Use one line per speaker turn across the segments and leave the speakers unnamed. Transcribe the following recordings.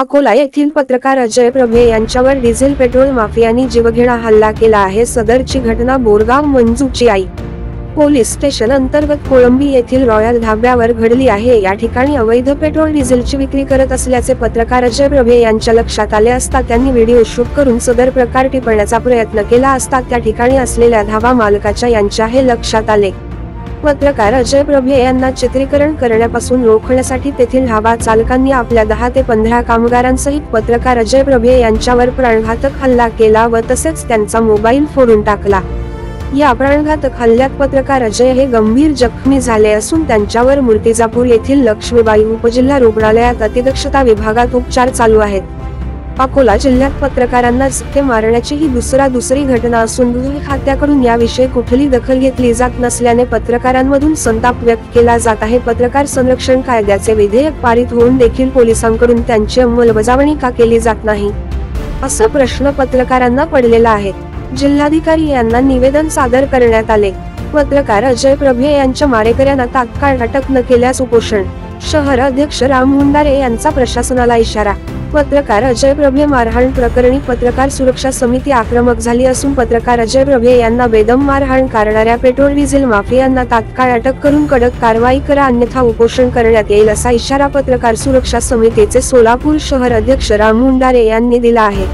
अकोला येथील पत्रकार अजय प्रभे यांच्यावर डिझेल पेट्रोल माफियांनी जीवघेणा हल्ला केला आहे। सदरची घटना बोरगाव मंजूची आई पोलीस स्टेशन अंतर्गत कोळंबी येथील रॉयल धाब्यावर घडली आहे। या ठिकाणी अवैध पेट्रोल डिझेलची विक्री करत असल्याचे पत्रकार अजय प्रभे यांच्या लक्षात आले असता त्यांनी व्हिडिओ शूट करून सदर प्रकार टिपण्याचा प्रयत्न केला असता त्या ठिकाणी असलेल्या धाबा मालकाच्या यांच्या हे लक्षात आले। पत्रकार अजय प्रभे यांना चित्रीकरण करण्यापासून रोखण्यासाठी तेथील धाबा चालकांनी आपल्या 10 ते 15 कामगारांसहित पत्रकार अजय प्रभे यांच्यावर प्राणघातक हल्ला केला व तसेच त्यांचा मोबाईल फोडून टाकला। या प्राणघातक हल्ल्यात पत्रकार अजय हे गंभीर जखमी झाले असून त्यांच्यावर मूर्तिजापूर येथील लक्ष्मीबाई उपजिल्हा रुग्णालयात अतिदक्षता विभागात उपचार चालू आहेत। अकोला जिल्ह्यात पत्रकारांना झटके मारण्याची ही दुसरी घटना असून गृह खात्याकडून याविषयी कुठली दखल घेतली जात नसल्याने पत्रकारांमधून संताप व्यक्त केला जात आहे। पत्रकार संरक्षण कायद्याचे विधेयक पारित होऊन देखील पोलिसांकडून त्यांची अंमलबजावणी का केली जात नाही, असा प्रश्न पत्रकारांना पडलेला आहे। जिल्हाधिकारी यांना निवेदन सादर करण्यात आले। पत्रकार अजय प्रभे यांच्या मारेकऱ्यांना तात्काळ अटक न केल्यास उपोषण। शहर अध्यक्ष राम मुंडारे यांचा प्रशासनाला इशारा। पत्रकार अजय प्रभे मारहाण प्रकरणी पत्रकार सुरक्षा समिती आक्रमक झाली असून पत्रकार अजय प्रभे यांना बेदम मारहाण करणाऱ्या पेट्रोल डिझेल माफियांना तात्काळ अटक करून कडक कारवाई करा, अन्यथा उपोषण करण्यात येईल असा इशारा पत्रकार सुरक्षा समितीचे सोलापूर शहर अध्यक्ष राम मुंडारे यांनी दिला आहे।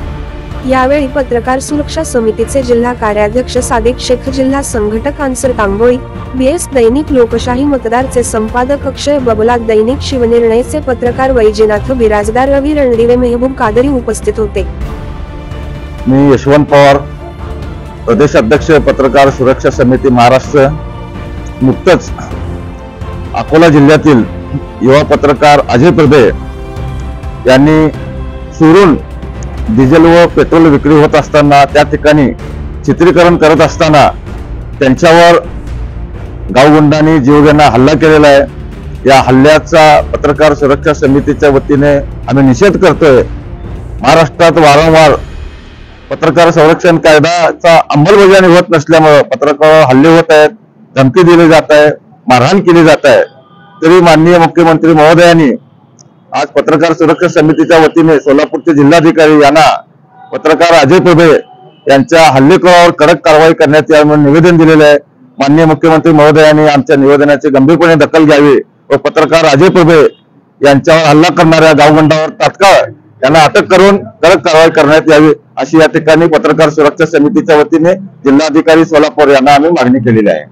यावेळी पत्रकार सुरक्षा समितीचे जिल्हा कार्याध्यक्ष सादिक शेख, जिल्हा संघटक अन्सर तांबोळी, बीएस दैनिक लोकशाही मतदारचे संपादक अक्षय बबला, दैनिक शिवनिर्णयचे पत्रकार वैजनाथ बिराजदार, रवी रणदिवे, मेहबूब कादरी उपस्थित होते।
मी यशवंत पवार, प्रदेश अध्यक्ष पत्रकार सुरक्षा समिती महाराष्ट्र। नुकतंच अकोला जिल्ह्यातील युवा पत्रकार अजय प्रभे यांनी चोरून डिझेल व पेट्रोल विक्री होत असताना त्या ठिकाणी चित्रीकरण करत असताना त्यांच्यावर गावगुंडांनी जीवघेणा हल्ला केलेला आहे। या हल्ल्याचा पत्रकार सुरक्षा समितीच्या वतीने आम्ही निषेध करतोय। महाराष्ट्रात वारंवार पत्रकार संरक्षण कायद्याचा अंमलबजावणी होत नसल्यामुळे पत्रकारांवर हल्ले होत आहेत, धमकी दिली जात आहे, मारहाण केली जात आहे। तरी माननीय मुख्यमंत्री महोदयांनी आज पत्रकार सुरक्षा समितीच्या वतीने सोलापूरचे जिल्हाधिकारी यांना पत्रकार अजय प्रभे यांच्या हल्लेखोरावर कडक कारवाई करण्यात यावी म्हणून निवेदन दिलेले आहे। माननीय मुख्यमंत्री महोदयांनी आमच्या निवेदनाची गंभीरपणे दखल घ्यावी व पत्रकार अजय प्रभे यांच्यावर हल्ला करणाऱ्या गावगुंडावर तात्काळ त्यांना अटक करून कडक कारवाई करण्यात यावी अशी या ठिकाणी पत्रकार सुरक्षा समितीच्या वतीने जिल्हाधिकारी सोलापूर यांना आम्ही मागणी केलेली आहे।